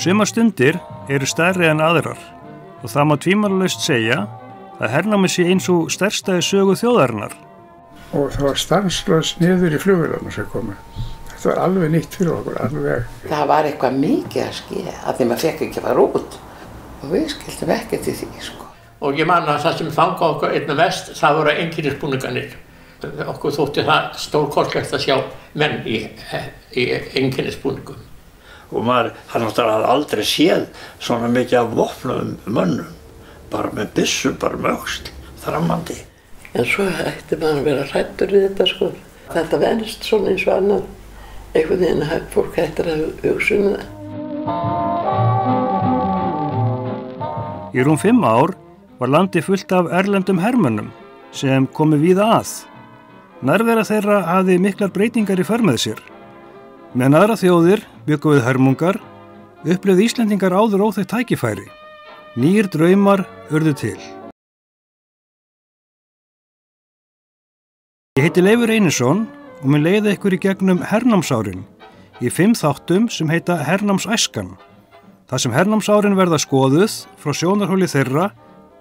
Sumar stundir eru stærri en aðrar og það má tvímælalaust segja að hernámið sé eins og stærsta í sögu þjóðarinnar. Og það var stanslaust niður í flugvélarnar sem komu. Þetta var alveg nýtt fyrir okkur, alveg. Það var eitthvað mikið að ske, að því maður fekk ekki að fara út. Og við skildum ekki til því, sko. Og ég man að það sem fanga okkur einna vest, það voru einkennisbúningarnir. Okkur þótti það stórkostlegt að sjá menn í einkennisbúningum. Og maður, hann náttúrulega aldrei séð svona mikið af vopnuðum mönnum. Bara með byssu, bara með öxl, þrammandi. En svo ætti maður að vera hræddur í þetta, sko. Þetta venst svona eins og annar. Einhvern veginn að fólk hættir að hugsa það. Í rúm 5 ár var landið fullt af erlendum hermönnum sem komu víða að. Nærvera þeirra hafði miklar breytingar í för með sér. Meðan aðra þjóðir bjuggu við hörmungar, upplifðu Íslendingar áður óþekkt tækifæri. Nýir draumar urðu til. Ég heiti Leifur Einarsson og mun leiða ykkur í gegnum hernámsárin í 5 þáttum sem heita Hernámsæskan. Það sem hernámsárin verða skoðuð frá sjónarhóli þeirra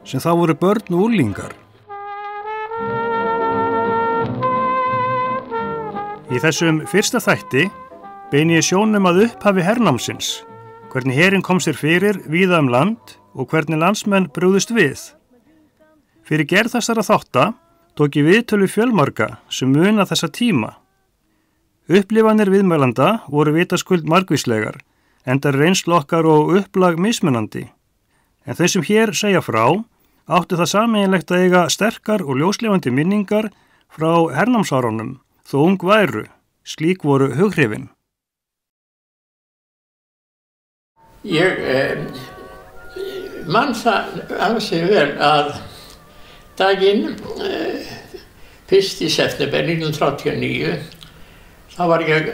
sem þá voru börn og unglingar. Í þessum fyrsta þætti beini ég sjónum að upphafi hernámsins, hvernig herinn kom sér fyrir víða land og hvernig landsmenn brugðust við. Fyrir gerð þessara þátta tók ég viðtölu fjölmarga sem muna þessa tíma. Upplifanir viðmælanda voru vitaskuld margvíslegar, enda reynslu okkar og upplag mismunandi. En þau sem hér segja frá áttu það sameiginlegt að eiga sterkar og ljóslifandi minningar frá hernámsárunum, þó ung væru, slík voru hughrifin. Ég man það ansi vel að daginn 1. september 1939, þá var ég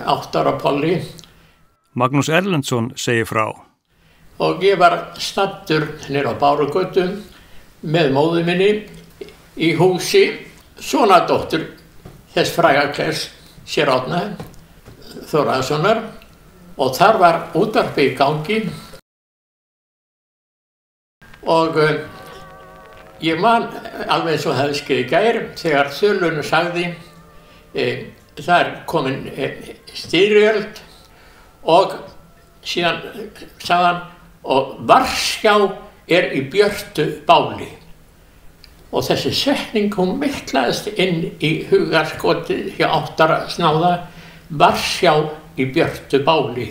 8 ára polli. Magnús Erlendsson segir frá. Og ég var staddur niður á Bárugötu með móður minni í húsi sonardóttur þess fræga Kleirs sér Árna Þórðarsonar og þar var útvarpið í gangi og ég man alveg eins og hefði skeið í gær þegar þulunum sagði það er komin styrjöld og síðan sagði hann og Varsjá er í björtu báli. Og þessi setning hún miklaðist inn í hugarskotið hjá 8 ára snáða, Varsjá í björtu báli.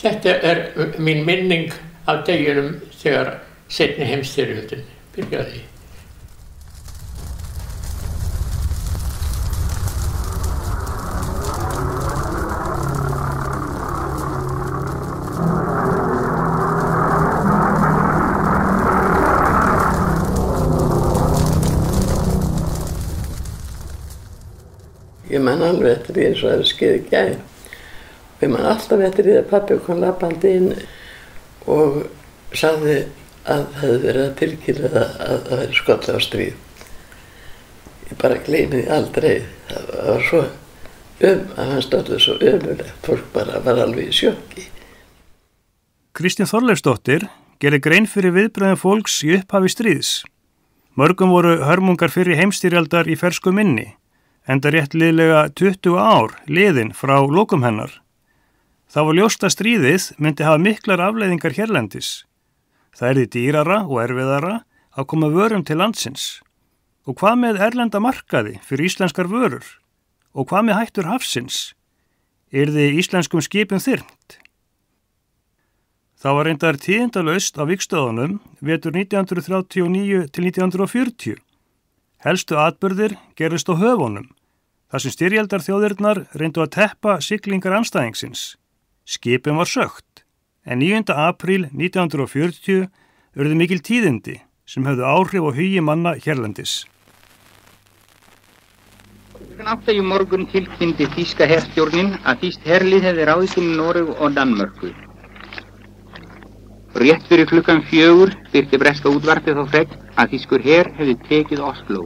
Þetta er mín minning af deginum þegar seinni heimsstyrjöldin byrjaði. Ég man alveg eftir því eins og það skeið í gær. Ég man alltaf eftir því að pabbi kom labbandi inn og sagði að það hefði verið að tilkynna að það væri skollið á stríð. Ég bara gleymi því aldrei. Það var svo að hann stóði svo ömurlegt. Fólk bara var alveg í sjokki. Kristín Þorleifsdóttir gerði grein fyrir viðbrögðum fólks í upphafi stríðs. Mörgum voru hörmungar fyrri heimsstyrjaldar í fersku minni, enda rétt liðlega 20 ár liðin frá lokum hennar. Það var ljóst að stríðið myndi hafa miklar afleiðingar hérlendis. Það yrði dýrara og erfiðara að koma vörum til landsins. Og hvað með erlenda markaði fyrir íslenskar vörur? Og hvað með hættur hafsins? Yrði íslenskum skipum þyrmt? Það var reyndar tíðindalaust á vígstöðunum vetur 1939 til 1940. Helstu atburðir gerðist á höfunum, þar sem styrjaldarþjóðirnar reyndu að teppa siglingar andstæðingsins. Skipin var sökkt, en 9. apríl 1940 urðu mikil tíðindi sem höfðu áhrif á hugi manna hérlendis. Klukkan 8 í morgun tilkynnti þýska herstjórnin að þýskt herlið hefði ráðist Noreg og Danmörku. Rétt fyrir klukkan 4 birti breska útvarpið þá fregn að þýskur her hefði tekið Oslo.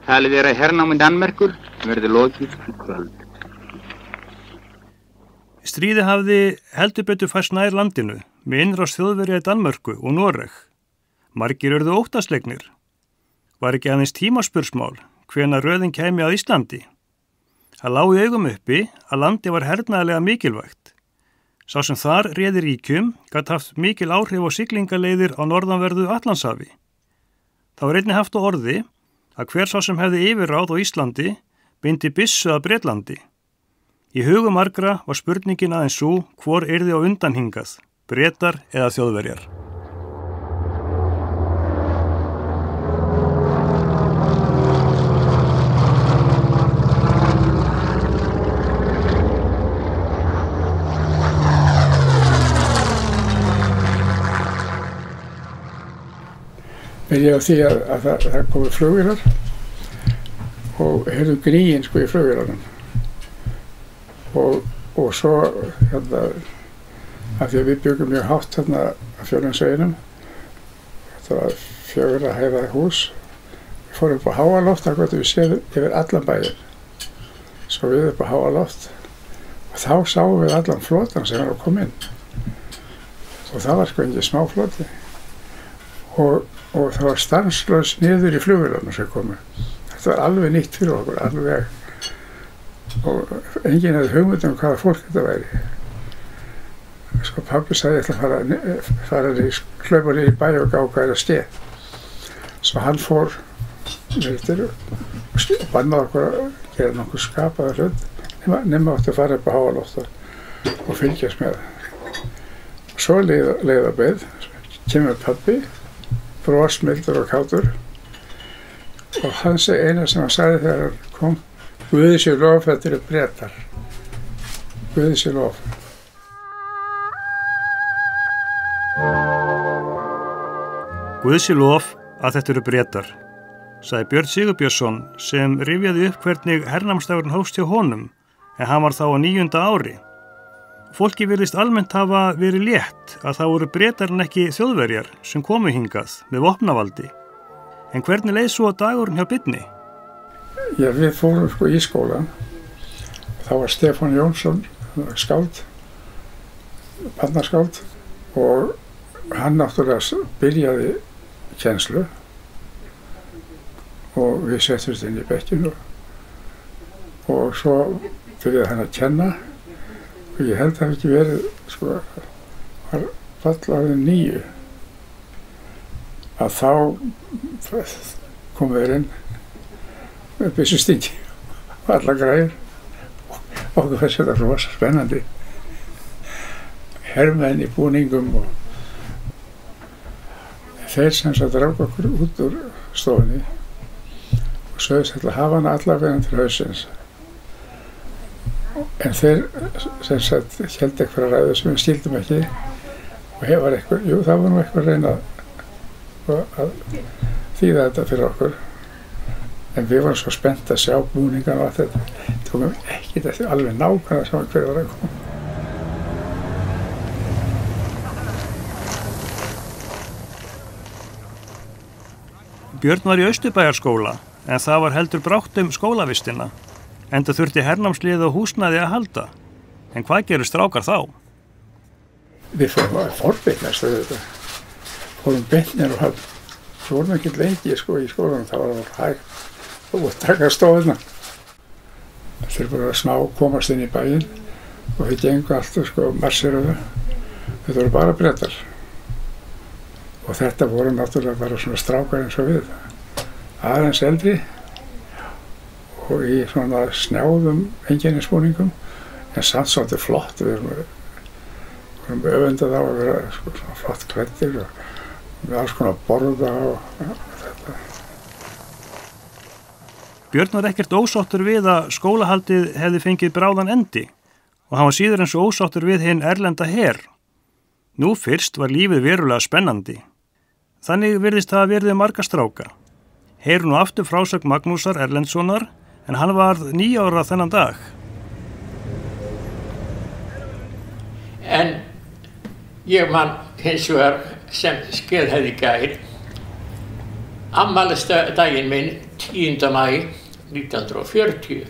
Talið er að hernámi Danmerkur verði lokið í kvöld. Stríði hafði heldur betur færst nær landinu með innrás Þjóðverja í Danmörku og Noreg. Margir urðu óttaslegnir. Var ekki aðeins tímaspursmál hvenær röðin kæmi að Íslandi. Það lá í augum uppi að landi var hernaðarlega mikilvægt. Sá sem þar réði ríkjum gat haft mikil áhrif á siglingaleiðir á norðanverðu Atlantshafi. Það var einnig haft á orði að hver sá sem hefði yfirráð á Íslandi bindi byssu að Bretlandi. Í hugum margra var spurningin aðeins sú hvor yrði á undan hingað, Bretar eða Þjóðverjar. Byrjaði á því að það komu flugvélar og heyrðu gríin sko í flugvélarnum. Og svo hérna, af því að við byggum mjög hátt hérna á Fjölnisveginum, þetta var 4 hæða hús, við fórum upp á háaloft, það gott við séð yfir allan bæinn, svo við upp á háaloft og þá sáum við allan flotan sem var að koma inn og það var sko ekki smá floti og það var stanslaus niður í flugvélarnar sem komu. Þetta var alveg nýtt fyrir okkur, alveg. Og enginn hefði hugmynd hvaða fólk þetta væri. Sko pabbi sagði ég ætla að hlaupa niður í bæ og gá hvað að skeð. Svo hann fór niður og bannaði okkur að gera nokkuð skapaða hlut nema átti að fara upp á háaloft og fylgjast með það. Svo leið að beið, kemur pabbi, brosmildur og kátur og hann segi eina sem hann sagði þegar hann kom: Guði sé lof, þetta eru Bretar. Guði sé lof. Guði sé lof að þetta eru Bretar, sagði Björn Sigurbjörnsson sem rifjaði upp hvernig hernámsdagurinn hófst hjá honum, en hann var þá á 9. ári. Fólki virðist almennt hafa verið létt að það voru Bretar en ekki Þjóðverjar sem komu hingað með vopnavaldi. En hvernig leið svo dagurinn hjá Birni? Já, við fórum sko í skólan. Þá var Stefán Jónsson skáld, barnaskáld og hann náttúrulega byrjaði kennslu og við settumst inn í bekkinu og svo byrjaði hann að kenna og ég held að það ekki verið sko, var fallarinn 9 að þá kom við inn með byssustingi og alla græður og okkur fannst þetta rosa spennandi. Hermenn í búningum og þeir sem sagt dráku okkur út úr stofunni og sögðust að hafa hana allavega til hausins. En þeir sem sagt héldu eitthvað ræðu sem við skildum ekki og hefur eitthvað, jú það var nú eitthvað að reyna að þýða þetta fyrir okkur. En við varum svo spennt að sjá búningan og allt þetta. Tókum ekki þetta alveg nákvæmlega saman hver var að koma. Björn var í Austurbæjarskóla en það var heldur brátt skólavistina. Enda þurfti hernámslið og húsnæði að halda. En hvað gerur strákar þá? Við fórum að forbyggast þetta. Fórum beinir og höfn. Svo vorum ekki lengi sko, í skólanum, það var hægt. Og taka stofuna. Þeir voru að smá komast inn í bæinn og við gengum alltaf sko marseraðu. Þetta voru bara Bretar. Og þetta voru náttúrulega bara svona strákar eins og við. Aðeins eldri og í svona snjáðum einkennisbúningum en samt svolítið flott. Við vorum öfundað á að vera sko, svona flott klæddir og með alls konar borða og þetta. Björn var ekkert ósáttur við að skólahaldið hefði fengið bráðan endi og hann var síður eins og ósáttur við hinn erlenda her. Nú fyrst var lífið verulega spennandi. Þannig virðist það verið marga stráka. Heyrum nú aftur frásögn Magnúsar Erlendssonar en hann var 9 ára þennan dag. En ég man hins vegar sem skeð hefði gær afmælisdaginn minn 10. maí 1940.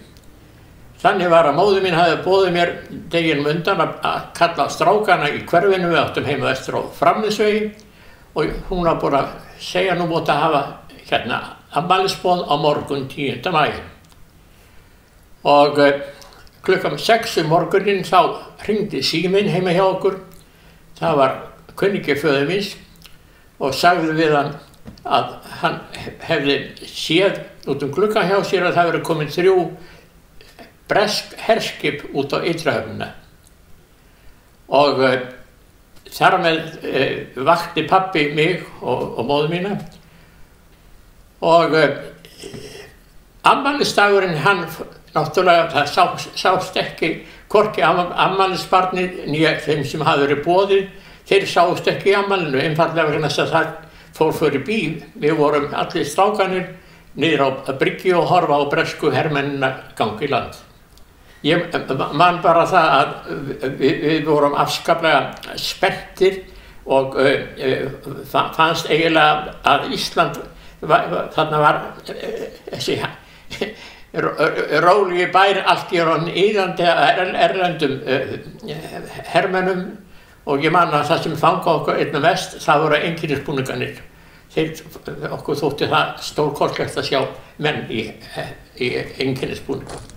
Þannig var að móðir mín hafði boðið mér deginum undan að kalla strákana í hverfinu, við áttum heima vestur á Framnesvegi, og hún var búin að segja nú móti að hafa hérna afmælisboð á morgun 10. maí. Og klukkan 6 morguninn þá hringdi síminn heima hjá okkur. Það var kunningi föður míns og sagði við hann að hann hefði séð út gluggann hjá sér að það verið komin 3 bresk herskip út á Ytrahöfnina. Og þar með vakti pabbi mig og móður mína. Og afmælisdagurinn hann náttúrulega, það sást ekki hvorki afmælisbarnið né þeim sem hafði verið boðið, þeir sást ekki í afmælinu, einfaldlega vegna þess að það fór fyrir bíl. Við vorum allir strákanir niður á bryggju og horfa á bresku hermennina gangi í land. Ég man bara það að við vorum afskaplega spenntir og fannst eiginlega að Ísland, þarna var þessi róligi bær allt í raun iðandi erlendum hermennum, og ég man að það sem fanga okkur einna mest, það voru einkennisbúningarnir. Okkur þótti það stórkostlegt að sjá menn í einkennisbúningum.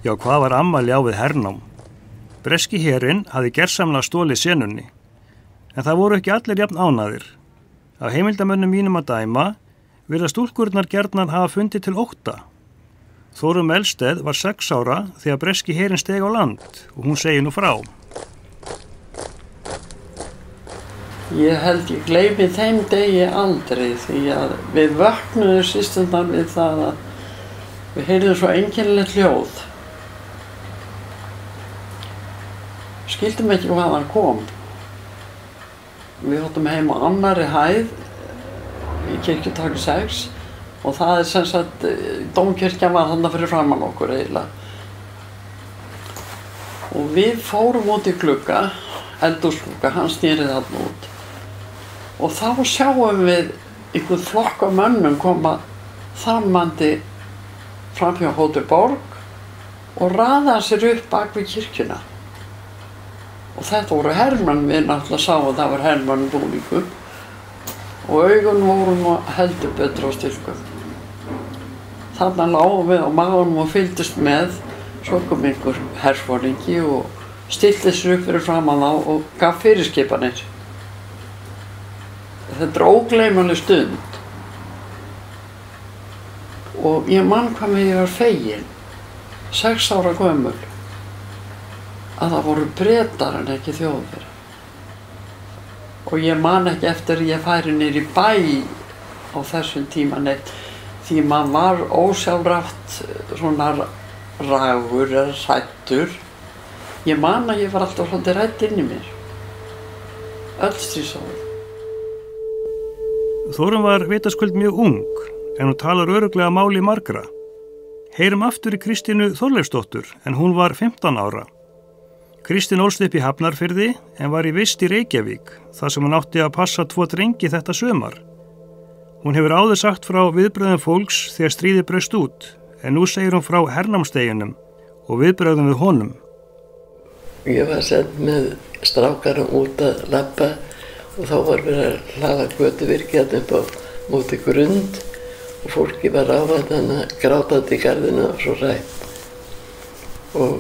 Já, hvað var afmæli á við hernám? Breski herinn hafði gersamlega stólið senunni, en það voru ekki allir jafn ánægðir. Af heimildamönnum mínum að dæma virðast stúlkurnar gjarnan hafa fundið til ótta. Þórunn Melsteð var 6 ára þegar breski herinn steg á land og hún segir nú frá. Ég held ég gleymi þeim degi aldrei, því að við vöknuðum systurnar við það að við heyrðum svo einkennilegt hljóð. Skildum ekki hvaðan kom. Við áttum heim á annarri hæð í Kirkjutaki 6 og það sem sagt, dómkirkjan var þarna fyrir framan okkur eiginlega. Og við fórum út í glugga, eldhúsglugga, hann snýrið þarna út. Og þá sjáum við einhvern flokk af mönnum koma þammandi fram hjá Hótel Borg og raða sér upp bak við kirkjuna. Og þetta voru hermenn, við náttúrulega sáum að það var hermenn búningum og augun voru nú heldur betur á styrkum. Þarna lágum við á maganum og fylgdust með, svo kom einhver herforingi og stillti sér upp fyrir framan þá og gaf fyrirskipanir. Þetta er ógleymanleg stund og ég man hvað ég var fegin, 6 ára gömul, að það voru Bretar en ekki Þjóðverjar. Og ég man ekki eftir ég færi niður í bæ á þessum tíma neitt, því maður var ósjálfrátt svona ragur eða hræddur. Ég man að ég var alltaf svolítið hrædd inn í mér. Öll stríðsárin. Þórunn var vitaskuld mjög ung, en hún talar örugglega máli margra. Heyrum aftur í Kristínu Þorleifsdóttur, en hún var 15 ára. Kristín ólst upp í Hafnarfirði en var í vist í Reykjavík, þar sem hún átti að passa 2 drengi þetta sumar. Hún hefur áður sagt frá viðbrögðum fólks þegar stríðið braust út, en nú segir hún frá hernámsdeginum og viðbrögðum við honum. Ég var send með strákarum út að labba og þá var verið að hlaða götuvirki upp á móti Grund og fólki var á að grátandi í garðinu og svo rætt. Og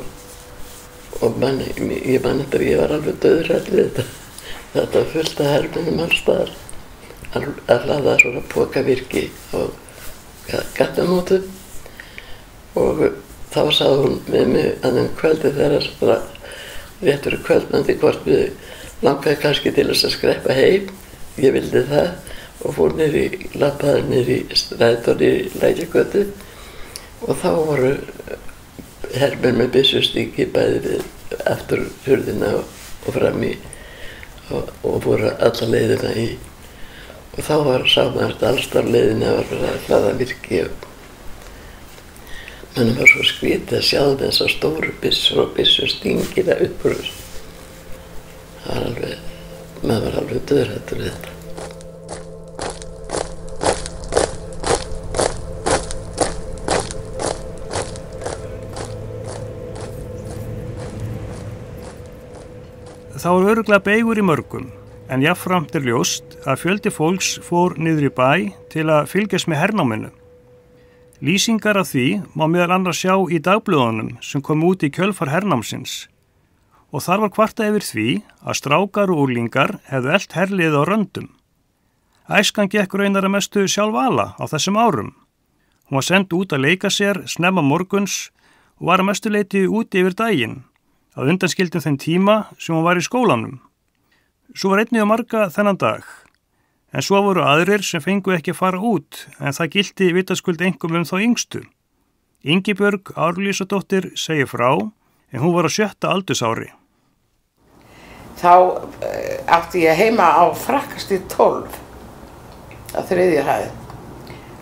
ég man eftir að ég var alveg dauðhrædd við þetta. Þetta var fullt af hermennum alls staðar að hlaða svona pokavirki á gattamótum. Og þá sagði hún við mig að kvöldi þegar rétt fyrir kvöldmandi hvort við langaði kannski til þess að skreppa heim. Ég vildi það og fór labbaði niður í strætóni í Lækjargötu og þá voru hermenn með byssustíki bæði við eftir hurðina og fram í og voru alla leiðina í og þá sá maður allstar leiðina var verið að hlaða virki og mann var svo skrítið að sjá þessar stóru byssur og byssustíkina upp úr það var alveg, maður var alveg dauðhræddur við þetta. þá örugglega beigur í mörgum, en jafnframt ljóst að fjöldi fólks fór niður í bæ til að fylgjast með hernáminu. Lýsingar af því má meðal annars sjá í dagblöðunum sem kom út í kjölfar hernámsins og þar var kvartað yfir því að strákar og úrlingar hefðu elt herliðið á röndum. Æskan gekk raunar að mestu sjálf ala á þessum árum. Hún var send út að leika sér snemma morguns og var að mestu leyti úti yfir daginn, að undanskildum þeim tíma sem hún var í skólanum. Svo var einnig marga þennan dag, en svo voru aðrir sem fengu ekki að fara út, en það gilti vitaskuld einkum þá yngstu. Ingibjörg Árlýsadóttir segir frá, en hún var á 7. aldursári. Þá átti ég heima á Frakkastíg 12, á 3. hæð,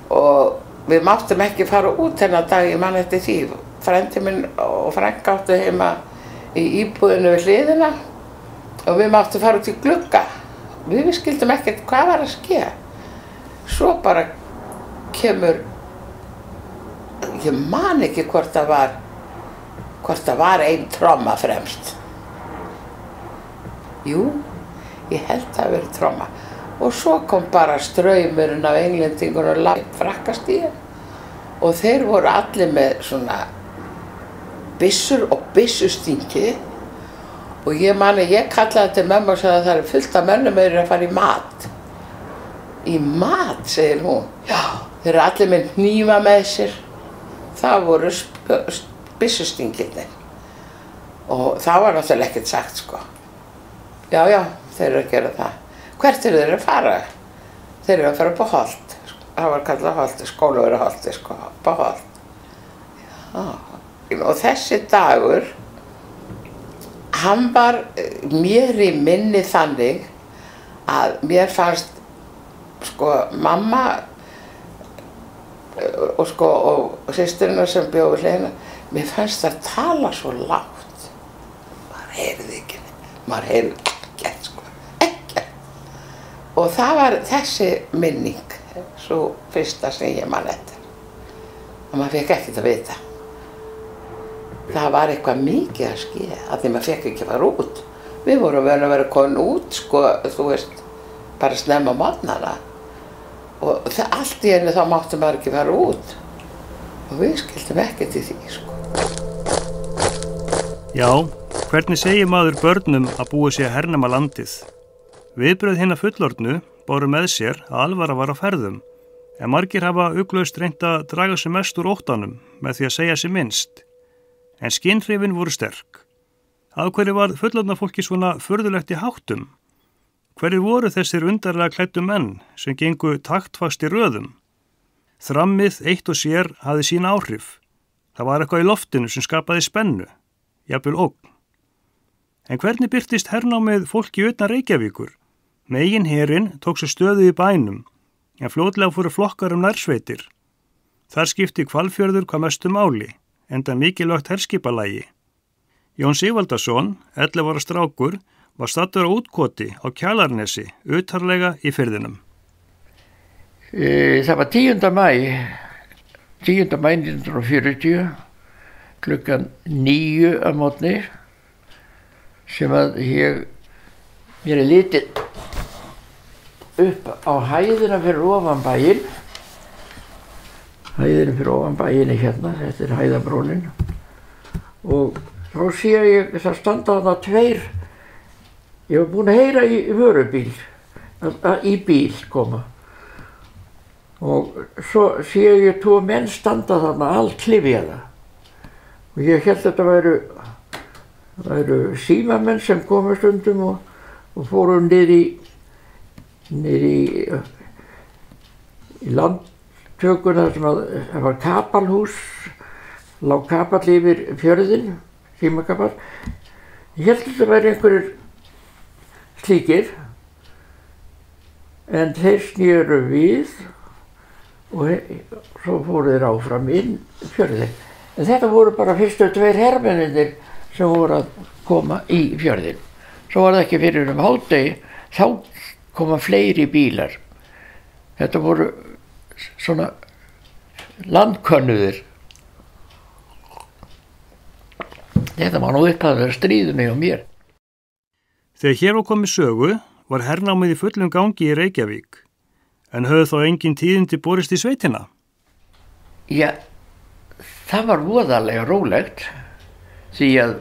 og við máttum ekki fara út þennan dag, ég man eftir því. Frændi minn og frænka áttu heima í íbúðinu við hliðina og við máttum fara út í glugga. Við skildum ekkert hvað var að ske. Svo bara kemur, ég man ekki hvort það var ein tromma fremst. Jú, ég held það hafi verið tromma. Og svo kom bara straumurinn af englendingur og lagt Frakkastíginn og þeir voru allir með svona byssur og byssustingi og ég mani, ég kallaði til mömmu og sagði að það er fullt af mönnum að fara í mat. Í mat, segir hún. Já, þeir eru allir með hnífa með sér. Það voru byssustingirnir. Og það var náttúrulega ekkert sagt, sko. Já, þeir eru að gera það. Hvert eru þeir að fara? Þeir eru að fara upp á Holt. Það var kallað Holti, Skólavörðuholti, sko, upp á Holt. Já. Og þessi dagur, hann var mér í minni þannig að mér fannst, sko, mamma og systurina sem bjó við hliðina, mér fannst það tala svo lágt. Maður heyrði ekki, maður heyrði ekkert, sko, ekkert. Og það var þessi minning, svo fyrsta sem ég man eftir. Og maður fekk ekkert að vita. Það var eitthvað mikið að ske, að því maður fekk ekki að fara út. Við vorum að vera komin út, sko, þú veist, bara snemma á morgnana. Og allt í einu þá mátti maður ekki fara út. Og við skildum ekkert í því, sko. Já, hvernig segir maður börnum að búa sig að hernema landið? Viðbrögð hinna fullorðnu báru með sér að alvara var á ferðum, en margir hafa ugglaust reynt að draga sig mest úr óttanum með því að segja sig minnst. En skynhrifin voru sterk. Af hverju var fullorðna fólki svona furðulegt í háttum? Hverjir voru þessir undarlega klæddu menn sem gengu taktfast í röðum? Þrammið eitt og sér hafði sín áhrif. Það var eitthvað í loftinu sem skapaði spennu, jafnvel ógn. En hvernig birtist hernámið fólki utan Reykjavíkur? Megin herinn tók sér stöðu í bænum, en fljótlega fóru flokkar nærsveitir. Þar skipti Hvalfjörður hvað mestu máli, enda mikilvægt herskipalagi. Jón Sigvaldason, 11 ára strákur, var staddur á útkoti á Kjalarnesi, utarlega í firðinum. Það var 10. maí 1940, klukkan 9 að morgni, sem að mér er litið upp á hæðina fyrir ofan bæinn. Hæðinu fyrir ofan bæinni hérna, þetta er hæðabrónin. Og þá sé ég það standa þarna 2, ég var búinn að heyra í vörubíl, í bíl koma. Og svo sé ég 2 menn standa þarna allklifjaða. Og ég held að þetta væru símamenn sem komu stundum og fóru niður í landtökuna sem það var kapalhús, lá kapall yfir fjörðin, símakapall. Ég held að þetta væri einhverjir slíkir, en þeir snéru við og svo fóru þeir áfram inn fjörðin. En þetta voru bara fyrstu 2 hermennir sem voru að koma í fjörðin. Svo var það ekki fyrir hádegi, þá koma fleiri bílar. Þetta voru svona landkönnuðir. Þetta var nú upphaflega stríðinu hjá mér. Þegar hér var komið sögu var hernámið í fullum gangi í Reykjavík, en höfðu þá engin tíðindi borist í sveitina? Já, það var voðalega rólegt því að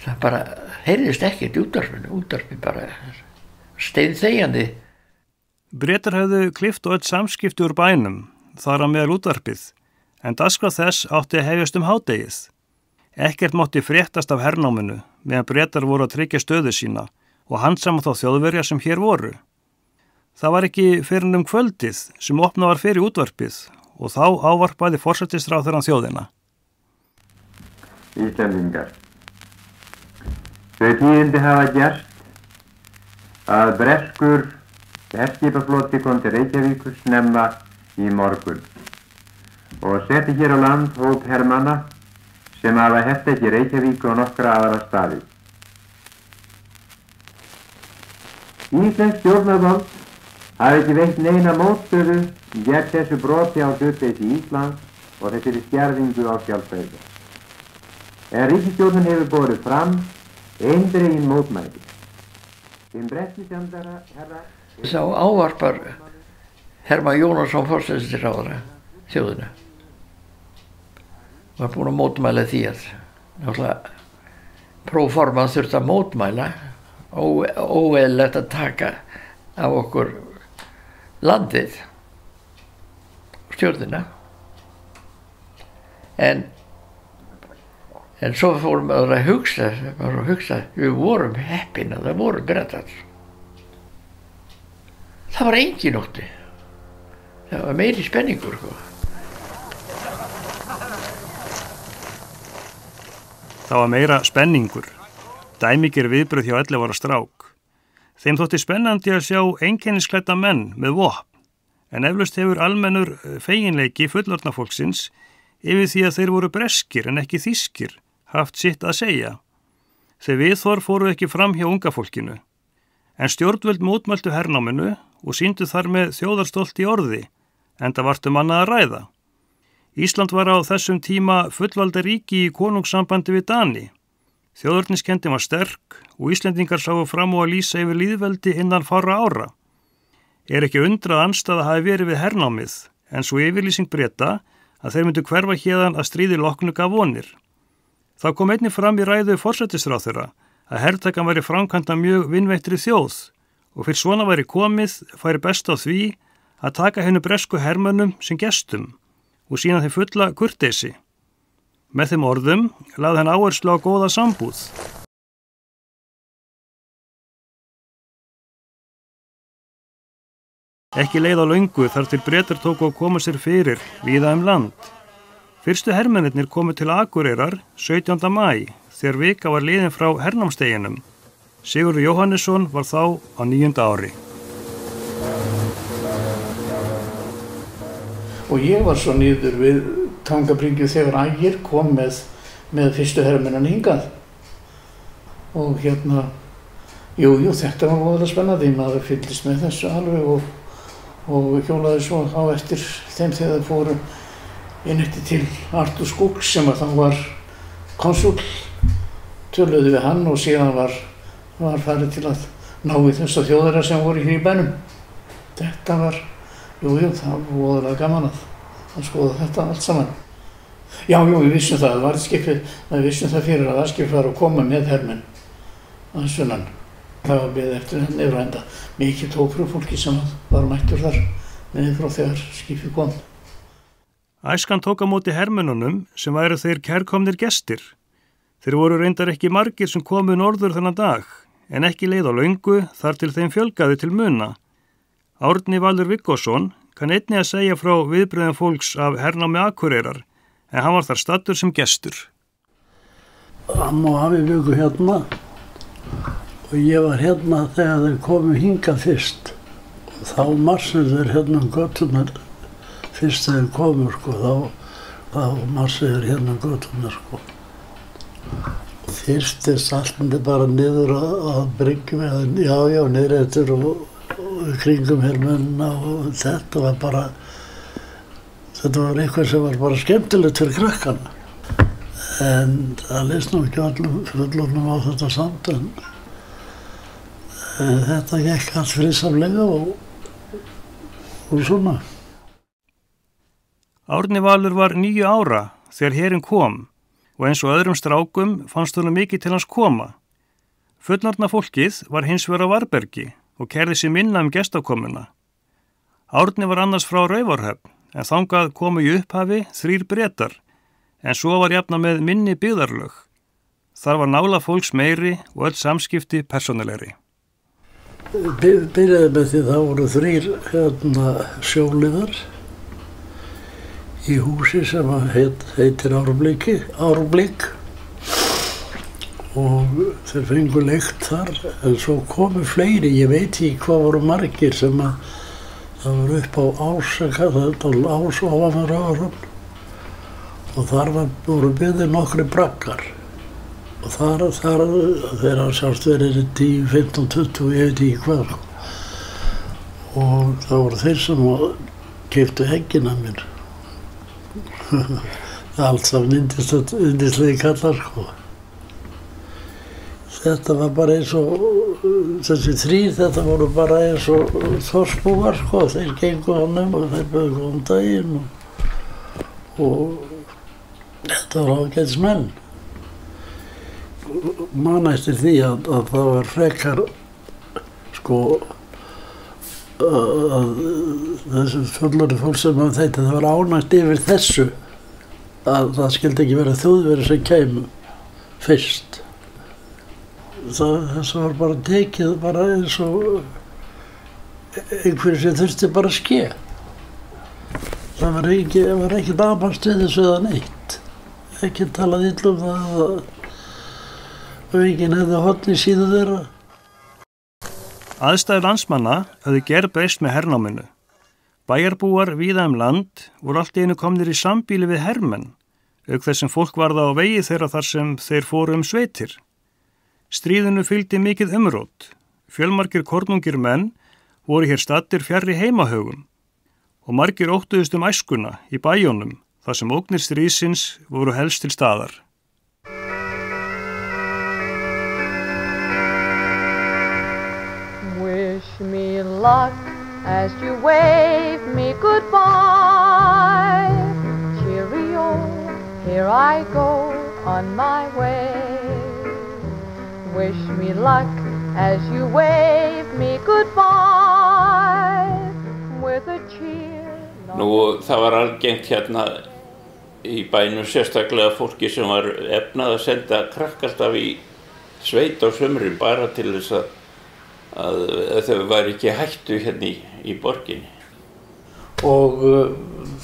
það bara heyrðist ekkert í útvarpinu bara steinþegjandi. Bretar höfðu klippt öll samskipti úr bænum, þar að meðal útvarpið, en dagskrá þess átti að hefjast hádegið. Ekkert mátti fréttast af hernáminu, meðan Bretar voru að tryggja stöðu sína og handsama þá Þjóðverja sem hér voru. Það var ekki fyrr en kvöldið sem opnað var fyrir útvarpið og þá ávarpaði forsætisráðherrann þjóðina. Íslendingar. Þau tíðindi hafa gerst að breskur herskipafloti kom til Reykjavíkur snemma í morgun og setti hér á land hóp hermanna sem hafa hertekið Reykjavík og nokkra aðra staði. Íslensk stjórnarvald hafi ekki veitt neina mótstöðu gegn þessu broti á hlutleysi Íslands og þessari skerðingu á sjálfstæði. En ríkisstjórnin hefur borið fram eindregin mótmæli. Þeim brestisjandara herra... Þá ávarpar Hermann Jónasson forsætisráðherra þjóðina. Var búin að mótmæla því að náttúrulega próforman þurfti að mótmæla óeðlilegt að taka af okkur landið stjórnina. En svo fórum við að hugsa, við vorum heppin að það voru Bretar. Það var engin ótti. Það var meiri spenningur. Það var meira spenningur. Dæmigir viðbrögð hjá 11 ára strák. Þeim þótti spennandi að sjá einkennisklædda menn með vopn, en eflaust hefur almennur feginleiki fullorðna fólksins yfir því að þeir voru breskir en ekki þýskir haft sitt að segja. Þeir viðhorf fóru ekki fram hjá unga fólkinu, en stjórnvöld mótmæltu hernáminu og sýndu þar með þjóðarstolt í orði, enda vartu annað að ræða. Ísland var á þessum tíma fullvalda ríki í konungssambandi við Dani. Þjóðerniskenndin var sterk og Íslendingar sáu fram á að lýsa yfir lýðveldi innan fárra ára. Ekki undrað andstaða hafi verið við hernámið, en svo yfirlýsing Breta að þeir myndu hverfa héðan að stríði loknu gaf vonir. Það kom einnig fram í ræðu forsætisráðherra að hertakan væri framkvæmda mjög vinveittri þjóð og fyrir svona væri komið færi best á því að taka hennu bresku hermönnum sem gestum og sína þeim fulla kurteisi. Með þeim orðum lagði hann áherslu á góða sambúð. Ekki leið á löngu þar til Bretar tóku að koma sér fyrir víða land. Fyrstu hermennirnir komu til Akureyrar 17. maí þegar vika var liðin frá hernámsdeginum. Sigurður Jóhannesson var þá á 9. ári. Og ég var svo niður við Tangabryggju þegar Ægir kom með fyrstu hermennan hingað. Og jú, þetta var voðalega spennandi, maður fylgdist með þessu alveg og hjólaði svo á eftir þeim þegar þeir fóru inn eftir til Arthur Skuggs sem að þá var konsúll, töluðu við hann og síðan var farið til að ná við þessa þjóðara sem voru hér í bænum. Þetta var, jú, það var voðalega gaman að skoða þetta allt saman. Já, við vissum það, við vissum það fyrir að varðskip var að koma með hermenn að sunnan. Það var beðið eftir henni yfir enda. Mikið tókfrúfólki sem var mættur þar niður frá þegar skipið kom. Æskan tók á móti hermennunum sem væru þeir kærkomnir gestir. Þeir voru reyndar ekki margir sem komu norður þennan dag, en ekki leið á löngu þar til þeim fjölgaði til muna. Árni Valur Viggósson kann einnig að segja frá viðbröðum fólks af hernámi Akureyrar, en hann var þar staddur sem gestur. Amma og afi bjuggu hérna og ég var hérna þegar þeir komu hingað fyrst. Þá marsuðu þeir hérna götunar, fyrst þegar þeir komu, þá marsuðu þeir hérna götunar. Fyrstist alltaf bara niður að Bryggju, já, niður eftir og kringum hermennina og þetta var eitthvað sem var bara skemmtilegt fyrir krakkana. En það leist nú ekki öllum fullorðnum á þetta samt, en þetta gekk allt friðsamlega og svona. Árni Valur var 9 ára þegar herinn kom og eins og öðrum strákum fannst honum mikið til hans koma. Fullorðna fólkið var hins vegar á varðbergi og kærði sig minna gestakomuna. Árni var annars frá Raufarhöfn en þangað komu í upphafi 3 Bretar en svo var jafna með minni byggðarlög. Þar var nála fólks meiri og öll samskipti persónulegri. Byrjaði með því það voru 3 sjóliðar í húsi sem heitir Árblík og þeir fengu leikt þar en svo komu fleiri, ég veit ekki hvað voru margir sem að það voru upp á Ás, Ás ofan með Raufarhöfn og þar voru byggðir nokkri braggar og þar þeir hafa sjálfst verið 10, 15, 20, ég veit ekki hvað og það voru þeir sem keyptu heggina mér. Allt saman yndislegi kallar sko. Þetta var bara eins og þessi 3, þetta voru bara eins og þorpsbúar sko, þeir gengu honum og þeir bögðu daginn og þetta var ágætis menn. Man eftir því að það var frekar sko að þessu fullorðið fólk sem það var ánægt yfir þessu að það skildi ekki vera Þjóðverjar sem kæmu fyrst. Þessu var bara tekið bara eins og einhverju sem þurfti bara að ske. Það var ekki amast við þessu eða neitt. Ekki talað illa það og enginn hefði horn í síðu þeirra. Aðstæður landsmanna höfðu gerbreyst með hernáminu. Bæjarbúar víða land voru allt í einu komnir í sambýli við hermenn, auk þess sem fólk varða á vegi þeirra þar sem þeir fóru sveitir. Stríðinu fylgdi mikið umrót. Fjölmargir kornungir menn voru hér staddir fjarri heimahögum og margir óttuðust æskuna í bæjónum þar sem ógnir stríðsins voru helst til staðar. Wish me luck as you wave me goodbye. Cheerio, here I go on my way. Wish me luck as you wave me goodbye with a cheer. Nú, það var algengt hérna í bænum sérstaklega fólki sem var efnað að senda krakk alltaf í sveit á sumrin bara til þess að þau væri ekki hættu hérna í borginni. Og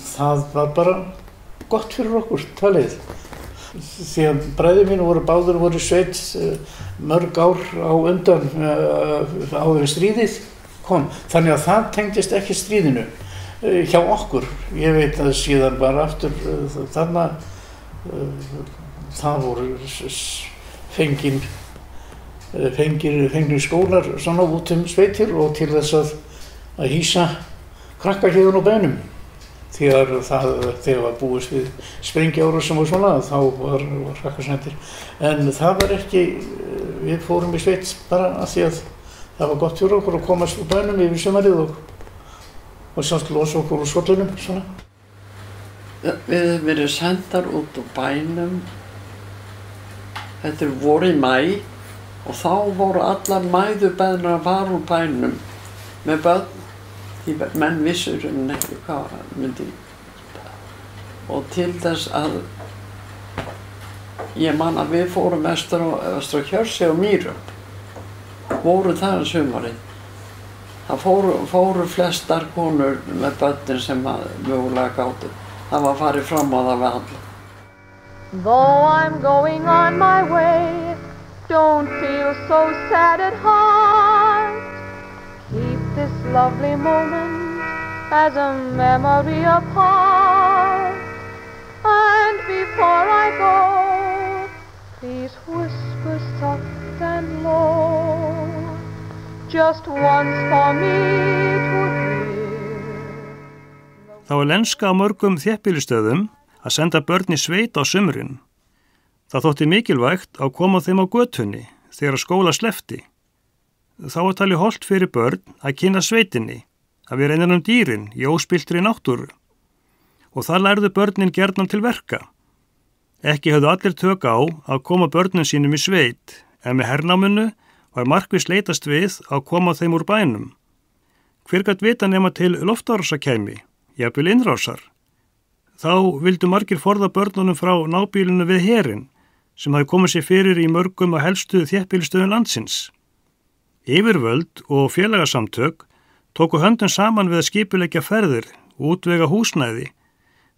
það var bara gott fyrir okkur talið. Því að bræður mínu voru í sveit mörg ár á undan áður en stríðið kom. Þannig að það tengdist ekki stríðinu hjá okkur. Ég veit að síðan bara aftur þarna það voru fengnir skólar svona út sveitir og til þess að hýsa krakkahliðun á bænum. Þegar var búist við sprengjuárásum og svona, þá var krakkasendir. En það var ekki, við fórum í sveit bara af því að það var gott fyrir okkur að komast úr bænum yfir sumarið og samt losa okkur úr skollunum, svona. Við hefum verið sendar út úr bænum, þetta voru í maí og þá voru allar mæðubeðnar að fara úr bænum með börn. Því menn vissur ekki hvað myndi og til þess að ég man að við fórum vestur á Kjörsi og Mýrum voru það sumarið. Það fóru flestar konur með börnin sem mögulega gátu. Það var farið fram á það við alla. Though I'm going on my way, don't feel so sad at heart. Keep this lovely moment as a memory apart. And before I go, please whisper soft and low, just once for me to hear. Það var lenska á mörgum þéttbýlistöðum að senda börn í sveit á sumrin. Það þótti mikilvægt að koma þeim á götunni þegar skóla sleppti. Þá var talið hollt fyrir börn að kynna sveitinni, að vera innan dýrin í óspilltri náttúru. Og það lærðu börnin gjarnan til verka. Ekki höfðu allir tök á að koma börnum sínum í sveit, en með hernáminu var markviss leitast við að koma þeim úr bænum. Hver gat vita nema til loftárásar kæmi, jafnvel innrásar. Þá vildu margir forða börnunum frá nábýlinu við herinn, sem hafi komið sér fyrir í mörgum og helstu þéttbýlistöðum landsins. Yfirvöld og félagasamtök tóku höndum saman við að skipuleggja ferðir og útvega húsnæði,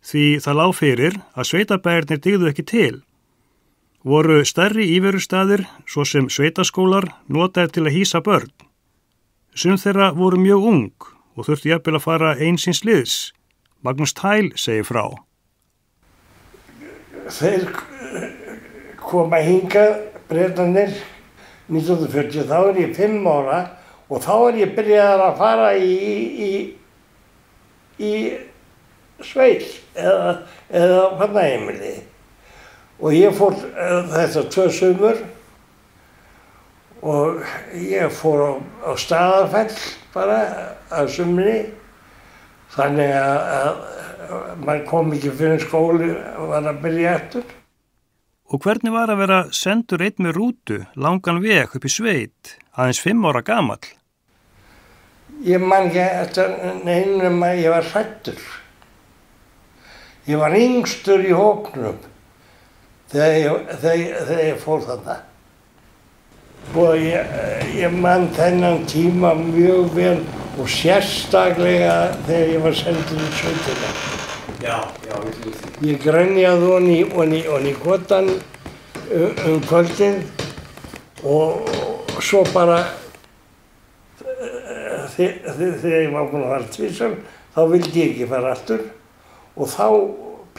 því það lá fyrir að sveitabæjarnir dygðu ekki til. Voru stærri íverustaðir, svo sem sveitaskólar, notaðir til að hýsa börn. Sum þeirra voru mjög ung og þurftu jafnvel að fara einsins liðs. Magnús Tæl segir frá. Þeir koma hingað, Bretarnir, 1940, þá ég 5 ára og þá ég byrjaðar að fara í sveit eða barnaheimili. Og ég fór þetta 2 sumur og ég fór á Staðarfell bara að sumri, þannig að maður kom ekki fyrir skóli og var að byrja eftir. Og hvernig var að vera sendur einn með rútu, langan veg upp í sveit, aðeins 5 ára gamall? Ég man ekki eftir neinum að ég var hræddur. Ég var yngstur í hópnum þegar ég fór þarna. Og ég man þennan tíma mjög vel og sérstaklega þegar ég var sendur í sveitina. Ég grenjaði onni í kottan kvöldin og svo bara þegar ég var búinn að fara tvisvar, þá vildi ég ekki fara aftur og þá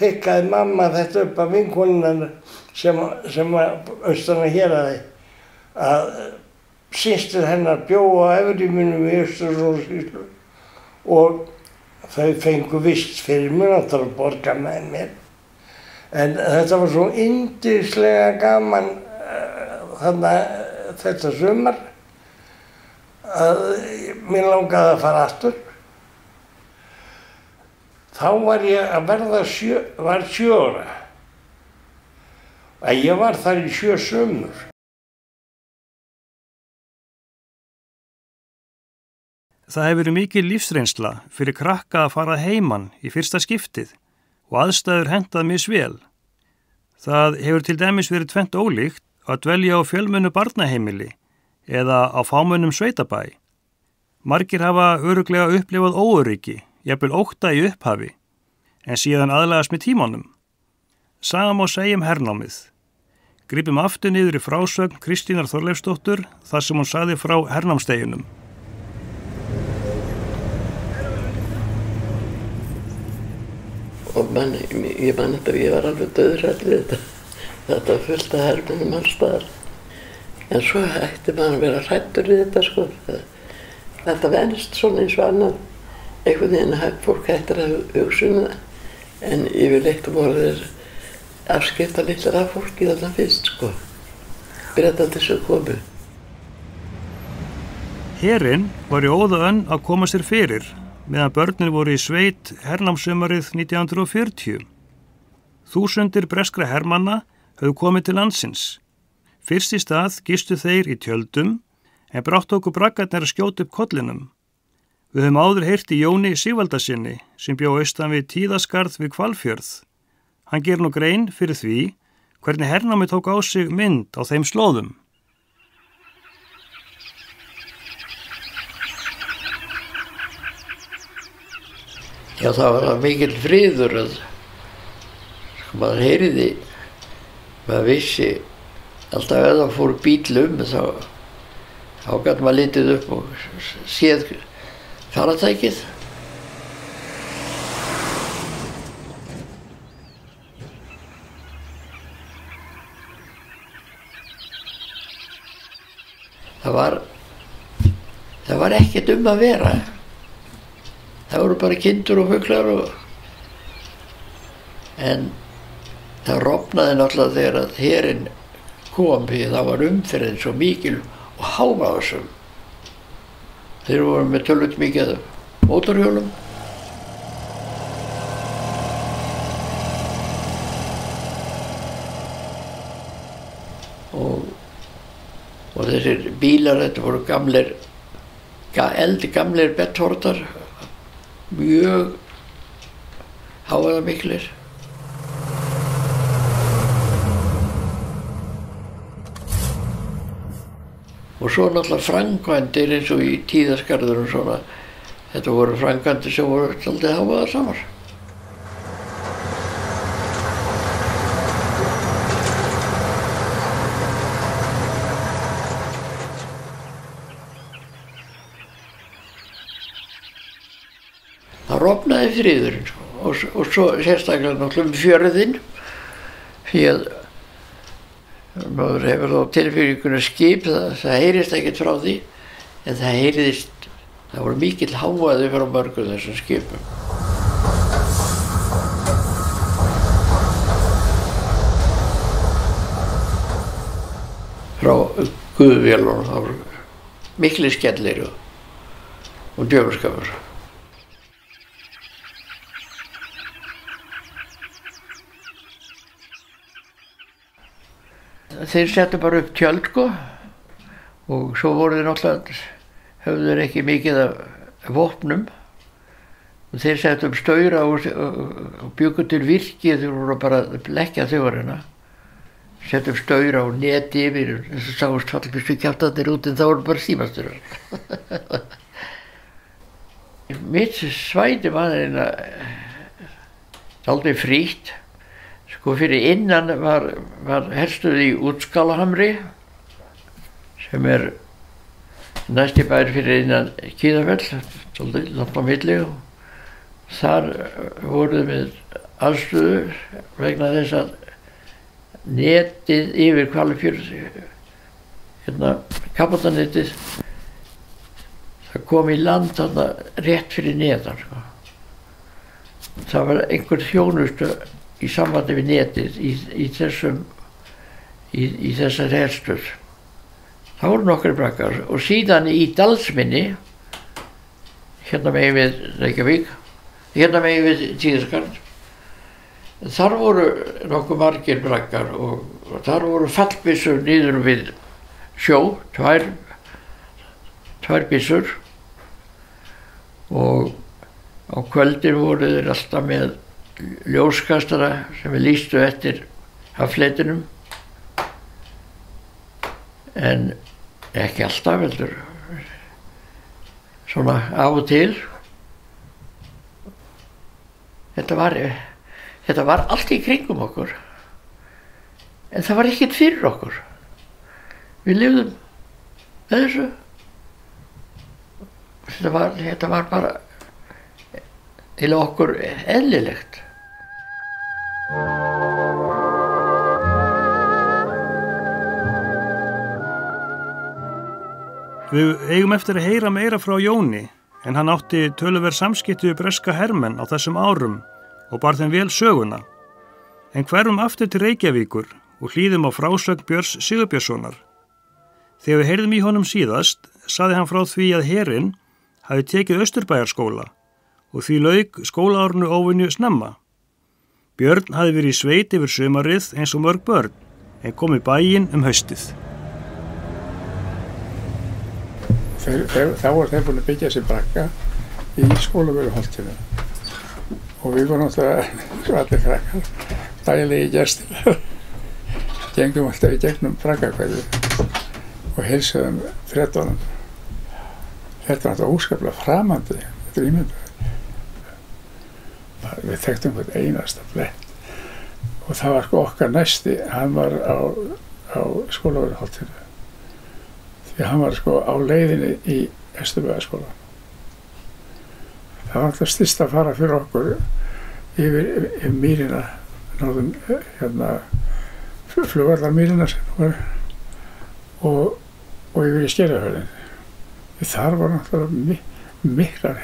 pikkaði mamma þetta upp af vinkonunnar sem austan að héraði að systir hennar bjó á Efrimunum í Austur-Rósíslu og þau fengu vist fyrir mér að borga með mér. En þetta var svo yndislega gaman þetta sumar að mér langaði að fara aftur. Þá var ég að verða 7 ára. Ég var þar í 7 sumur. Það hefur verið mikil lífsreynsla fyrir krakka að fara heiman í fyrsta skiptið og aðstæður hentað misvel. Það hefur til dæmis verið tvennt ólíkt að dvelja á fjölmennu barnaheimili eða á fámennum sveitabæ. Margir hafa örugglega upplifað óöryggi, jafnvel ótta í upphafi, en síðan aðlagast með tímanum. Saga má segja hernámið. Grípum aftur niður í frásögn Kristínar Þorleifsdóttur þar sem hún sagði frá hernámsdeginum. Og ég man þetta, ég var alveg dauðrædd við þetta. Þetta var fullt af hermennum alls staðar. En svo ætti maður að vera hræddur við þetta, sko. Þetta venst svona eins og annan. Einhvern veginn fólk hættir að hugsa það. En yfirleitt voru þeir afskipta litlar af fólki þarna fyrst, sko. Bretandi sem komu. Herinn var í óða önn að koma sér fyrir, meðan börnin voru í sveit hernámssumarið 1940. Þúsundir breskra hermanna höfðu komið til landsins. Fyrst í stað gistu þeir í tjöldum, en brátt tóku braggarnir að skjóta upp kollinum. Við höfum áður heyrt í Jóni Sigvaldasyni, sem bjó austan við Tíðaskarð við Hvalfjörð. Hann gerir nú grein fyrir því, hvernig hernámið tók á sig mynd á þeim slóðum. Já, það var mikill friður að maður heyriði, maður vissi alltaf ef það fór bíll þá gat maður litið upp og séð faratækið. Það var ekkert að vera. Það voru bara kindur og fuglar en það rofnaði náttúrulega þegar að herinn kom því það var umferðin svo mikil og hávaðasöm Þeir voru með tölvöld mikið mótorhjólum. Og þessir bílar, þetta voru gamlir betthortar, mjög hávaðamiklir. Og svo náttúrulega framkvæmdir eins og í Tíðaskarður og svona. Þetta voru framkvæmdir sem voru svolítið hávaðasamar. Það rofnaði friðurinn og svo sérstaklega náttúrulega fjörðinn, því að maður hefur þá tilfinningunni skip, það heyrist ekkert frá því, en það voru mikill hávaði frá mörgum þessum skipum. Frá guðvélunum, það voru miklir skellir og djöfulskapur. Þeir settu bara upp tjöld, sko, og svo voru þeir náttúrulega, höfðu þeir ekki mikið af vopnum, og þeir settu upp staura og bjuggu til virki, þeir voru bara að blekkja þjóðarina, settu upp staura og neti yfir, þess að sáust fallbyssu kjaftarnir út, en það voru bara símasturar. Mitt svæði var aldrei frítt. Sko fyrir innan var herstuð í Útskálahamri, sem næsti bær fyrir innan Kiðafell, svolítið langt á milli, og þar voru við aðstöðu vegna þess að netið yfir Hvalfjörð, kafbátanettið, það kom í land þarna rétt fyrir neðan, sko. Það var einhver þjónustu í sambandi við netið í þessar herstöð. Það voru nokkrir brakkar og síðan í Dalsmynni, hérna megin við Reykjavík, hérna megin við Tíðaskarð, þar voru nokkuð margir brakkar og þar voru fallbyssur niður við sjó, tvær byssur, og á kvöldin voru þeir alltaf með ljóskastara sem við lýstu eftir haffleitinum, en ekki alltaf heldur, svona af og til. Þetta var allt í kringum okkur, en það var ekkert fyrir okkur. Við lifðum með þessu. Þetta var bara til okkur eðlilegt. Við eigum eftir að heyra meira frá Jóni, en hann átti töluverð samskipti við breska hermenn á þessum árum og bar þeim vel söguna. En hverfum aftur til Reykjavíkur og hlýðum á frásögn Björns Sigurbjörnssonar. Þegar við heyrðum í honum síðast, sagði hann frá því að herinn hafi tekið Austurbæjarskóla og því lauk skólaárinu óvenju snemma. Björn hafi verið í sveit yfir sumarið eins og mörg börn, en kom í bæinn haustið. Þá voru þeir búin að byggja sér brakka í Skólavörðuholtinu og við vorum náttúrulega allir krakkar, dagilegi gestir, gengum alltaf í gegnum brakkakvæði og heilsuðum 13. Þetta var alltaf óskaplega framandi, þetta ímyndaði. Við þekktum hvern einasta blett og það var sko okkar næsti, hann var á Skólavörðuholtinu. Því hann var sko á leiðinni í Austurbæjarskóla. Það var alltaf styst að fara fyrir okkur yfir mýrina, norðum flugvallarmýrina sem var, og yfir í Skerjafjörðinn. Þar var náttúrulega miklar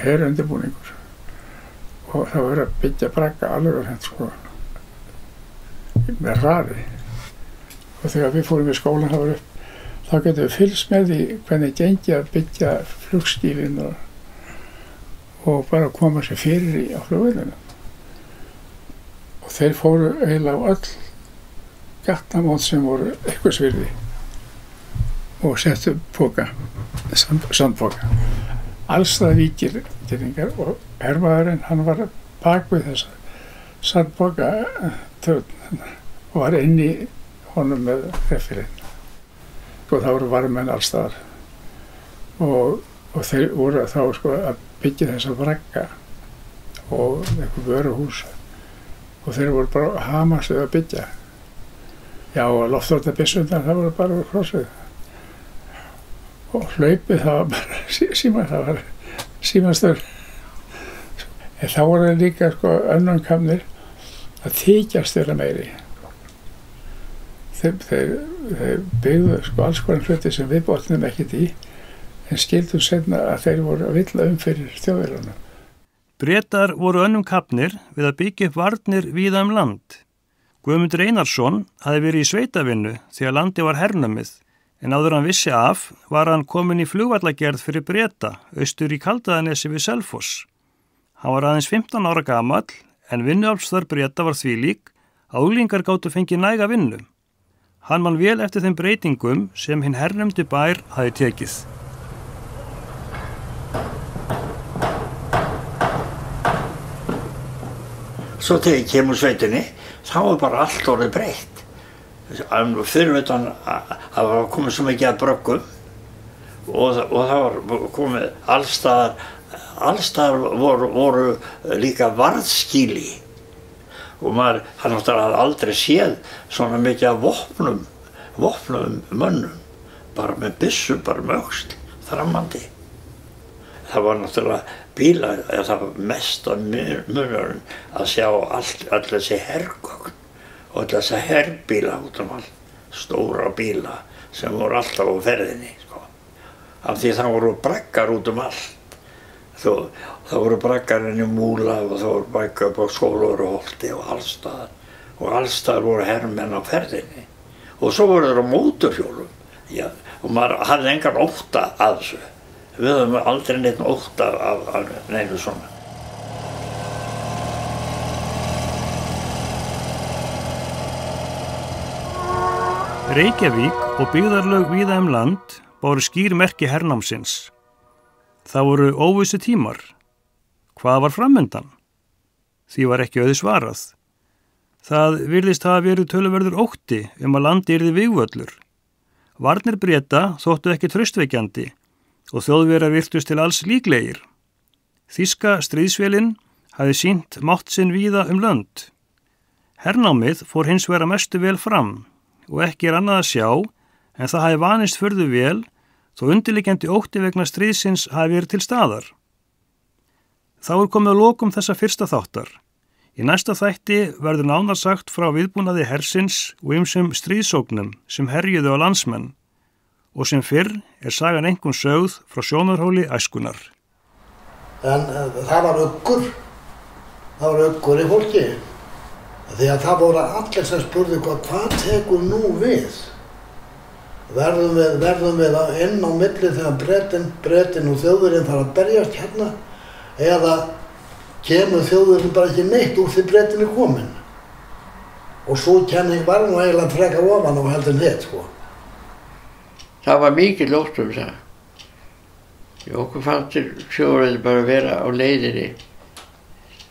herundirbúningur og það var að byggja brakka alveg hreint sko með hraði. Og þegar við fórum í skólan, það var þá getum við fylgst með því hvernig gengi að byggja flugskýlin og bara koma sér fyrir á flugvellinu. Og þeir fóru eiginlega á öll gatnamót sem voru einhvers virði og settu póka, sandpóka. Alls það víkirningar og hermaðurinn, hann var bak við þessa sandpóka og var inn í honum með refilinn. Og það voru varmenn alls staðar og þeir voru þá sko að byggja þessa bragga og eitthvað vöruhús og þeir voru bara að hamast við að byggja. Já, og loftvarnabyssurnar, það voru bara úr krossið. Og hlaupið, það var bara símastöður. En þá voru þeir líka sko önnumkamnir að þykjast þeirra meiri. Þeir byggðu sko alls konar hluti sem við botnum ekkert í, en skildum seinna að þeir voru að villa fyrir Þjóðverjunum. Bretar voru önnumkafnir við að byggja upp varnir víða land. Guðmundur Einarsson hafði verið í sveitavinnu því að landi var hernumið, en áður hann vissi af var hann kominn í flugvallagerð fyrir Breta, austur í Kaldaðanesi við Selfoss. Hann var aðeins 15 ára gamall, en vinnuaflsþörf Breta var þvílík að unglingar gátu fengið næga vinnu. Hann man vel eftir þeim breytingum sem hinn hernumdi bær hafði tekið. Svo þegar ég kem úr sveitinni, þá var bara allt orðið breytt. Fyrir utan að það var komið svo mikið að bröggum og það var komið allstaðar voru líka varðskýli og maður, hann náttúrulega aldrei séð svona mikið af vopnum mönnum, bara með byssu, bara með öxl, þrammandi. Það var náttúrulega bílar, það var mest af munurinn að sjá all þessi hergögn og all þessi herbíla út allt, stóra bíla sem voru alltaf á ferðinni, sko. Af því það voru braggar út allt. Það voru braggar inn í Múla og það voru braggar upp á Skólavörðuholti og allstaðar. Og allstaðar voru hermenn á ferðinni. Og svo voru þeir á mótorhjólum. Já, og maður hafði engan ótta að þessu. Við höfum aldrei neitt ótta af neinu svona. Reykjavík og byggðarlög víða land báru skýr merki hernámsins. Það voru óvissu tímar. Hvað var framundan? Því var ekki auðsvarað. Það virðist hafa verið töluverður ótti að landi yrði vígvöllur. Varnir Breta þóttu ekki traustveikjandi og Þjóðverjar virtust til alls líklegir. Þýska stríðsvélin hafði sýnt mátt sinn víða lönd. Hernámið fór hins vegar mestu vel fram og ekki annað að sjá en það hafi vanist furðu vel þó undirliggjandi ótti vegna stríðsins hafi verið til staðar. Þá komið að lokum þessa fyrsta þáttar. Í næsta þætti verður nánar sagt frá viðbúnaði hersins og ýmsum stríðsógnum sem herjuðu á landsmenn og sem fyrr sagan einkum sögð frá sjónarhóli æskunnar. En það var uggur í fólki. Því að það voru allir sem spurði hvað tekur nú við? Verðum við inn á milli þegar Bretinn og Þjóðverjinn fara að berjast hérna eða kemur Þjóðverjinn bara ekki neitt úr því Bretinn kominn? Og svo kenning var nú eiginlega frekar ofan á heldur en hitt, sko. Það var mikið lótt það. Okkur fannst sjóriði bara vera á leiðinni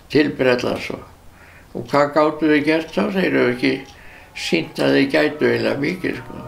til Bretlands og hvað gátu þau gert þá? Þeir eru ekki sýnt að þeir gætu eiginlega mikið, sko.